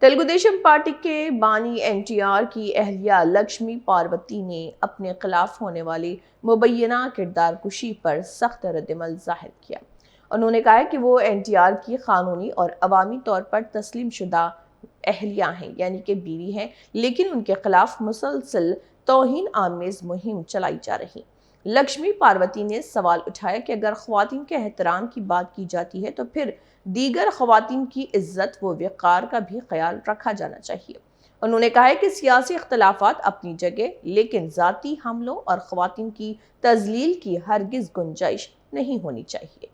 Telugu Desam party के बानी एनटीआर की अहलिया लक्ष्मी पार्वती ने अपने खिलाफ होने वाली मुबैना किरदार कुशी पर सख्त रद्दमल जाहिर किया। उन्होंने कहा कि वो एनटीआर की कानूनी और अवामी तौर पर तस्लीम शुदा अहलिया हैं, यानी कि बीवी हैं, लेकिन उनके खिलाफ मुसलसल तौहीन आमेज मुहिम चलाई जा रही। लक्ष्मी पार्वती ने सवाल उठाया कि अगर ख्वातीन के एहतराम की बात की जाती है तो फिर दीगर ख्वातीन की इज्जत व वक़ार का भी ख्याल रखा जाना चाहिए। उन्होंने कहा है कि सियासी इख्तलाफात अपनी जगह, लेकिन ज़ाती हमलों और ख्वातीन की तजलील की हरगिज गुंजाइश नहीं होनी चाहिए।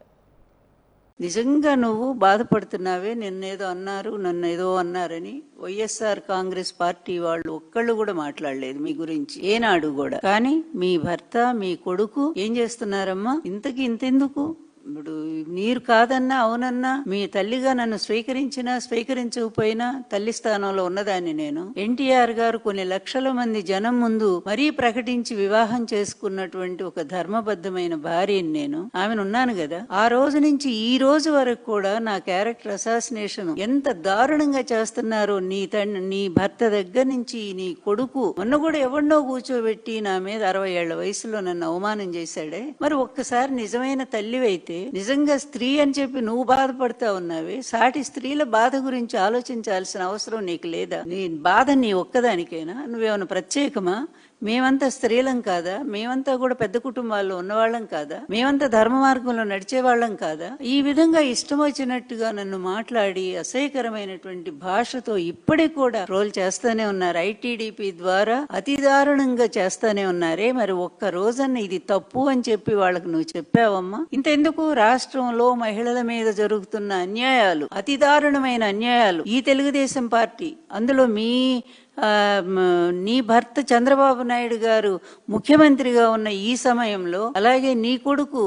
నిజంగా నువ్వు బాధపడుతున్నావే, నిన్నేదో అన్నారు నన్నేదో అన్నారని వైఎస్ఆర్ కాంగ్రెస్ పార్టీ వాళ్ళు ఒక్కళ్ళు కూడా మాట్లాడలేదు మీ గురించి ఏనాడు కూడా. కానీ మీ భర్త మీ కొడుకు ఏం చేస్తున్నారమ్మా? ఇంతకి ఇంతెందుకు? ఇప్పుడు మీరు కాదన్నా అవునన్నా మీ తల్లిగా నన్ను స్వీకరించినా స్వీకరించకపోయినా తల్లి స్థానంలో ఉన్నదాన్ని నేను. ఎన్టీఆర్ గారు కొన్ని లక్షల మంది జనం ముందు మరీ ప్రకటించి వివాహం చేసుకున్నటువంటి ఒక ధర్మబద్ధమైన భార్యని నేను. ఆమెనున్నాను కదా. ఆ రోజు నుంచి ఈ రోజు వరకు కూడా నా క్యారెక్టర్ అసాసినేషన్ ఎంత దారుణంగా చేస్తున్నారో నీ భర్త దగ్గర నుంచి నీ కొడుకు. మొన్న కూడా ఎవరినో కూర్చోబెట్టి నా మీద 60 ఏళ్ల వయసులో నన్ను అవమానం చేశాడే. మరి ఒక్కసారి నిజమైన తల్లివైతే, నిజంగా స్త్రీ అని చెప్పి నువ్వు బాధపడతా ఉన్నావే, సాటి స్త్రీల బాధ గురించి ఆలోచించాల్సిన అవసరం నీకు లేదా? నీ బాధ నీ ఒక్కదానికైనా? నువ్వేమైనా ప్రత్యేకమా? మేమంతా స్త్రీలం కాదా? మేమంతా కూడా పెద్ద కుటుంబాల్లో ఉన్నవాళ్ళం కాదా? మేమంతా ధర్మ మార్గంలో నడిచేవాళ్ళం కాదా? ఈ విధంగా ఇష్టం వచ్చినట్టుగా నన్ను మాట్లాడి అసహ్యకరమైనటువంటి భాషతో ఇప్పటికి కూడా ట్రోల్ చేస్తానే ఉన్నారు. ఐటీడీపీ ద్వారా అతి దారుణంగా చేస్తానే ఉన్నారే. మరి ఒక్క రోజన్న ఇది తప్పు అని చెప్పి వాళ్ళకు నువ్వు చెప్పావమ్మా? ఇంతెందుకు, రాష్ట్రంలో మహిళల మీద జరుగుతున్న అన్యాయాలు, అతి దారుణమైన అన్యాయాలు, ఈ తెలుగుదేశం పార్టీ, అందులో నీ భర్త చంద్రబాబు నాయుడు గారు ముఖ్యమంత్రిగా ఉన్న ఈ సమయంలో, అలాగే నీ కొడుకు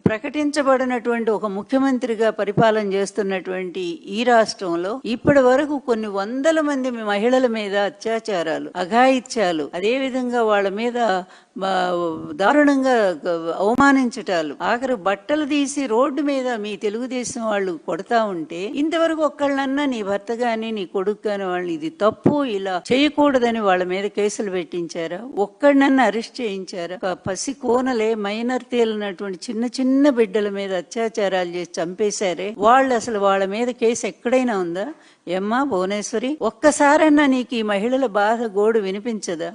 ప్రకటించబడినటువంటి ఒక ముఖ్యమంత్రిగా పరిపాలన చేస్తున్నటువంటి ఈ రాష్ట్రంలో ఇప్పటి వరకు కొన్ని వందల మంది మహిళల మీద అత్యాచారాలు, అఘాయిత్యాలు, అదే విధంగా వాళ్ళ మీద దారుణంగా అవమానించటాలు, ఆఖరు బట్టలు తీసి రోడ్డు మీద మీ తెలుగుదేశం వాళ్ళు కొడతా ఉంటే ఇంతవరకు ఒక్కళ్ళన్నా నీ భర్త గాని నీ కొడుకు గాని వాళ్ళు ఇది తప్పు, ఇలా చేయకూడదని వాళ్ళ మీద కేసులు పెట్టించారా? ఒక్కడినన్నా అరెస్ట్ చేయించారా? పసి కోనలే, మైనర్ తేలినటువంటి చిన్న చిన్న బిడ్డల మీద అత్యాచారాలు చేసి చంపేశారే, వాళ్ళు అసలు వాళ్ళ మీద కేసు ఎక్కడైనా ఉందా? ఏమ్మా భువనేశ్వరి, ఒక్కసారన్నా నీకు ఈ మహిళల బాధ గోడు వినిపించదా?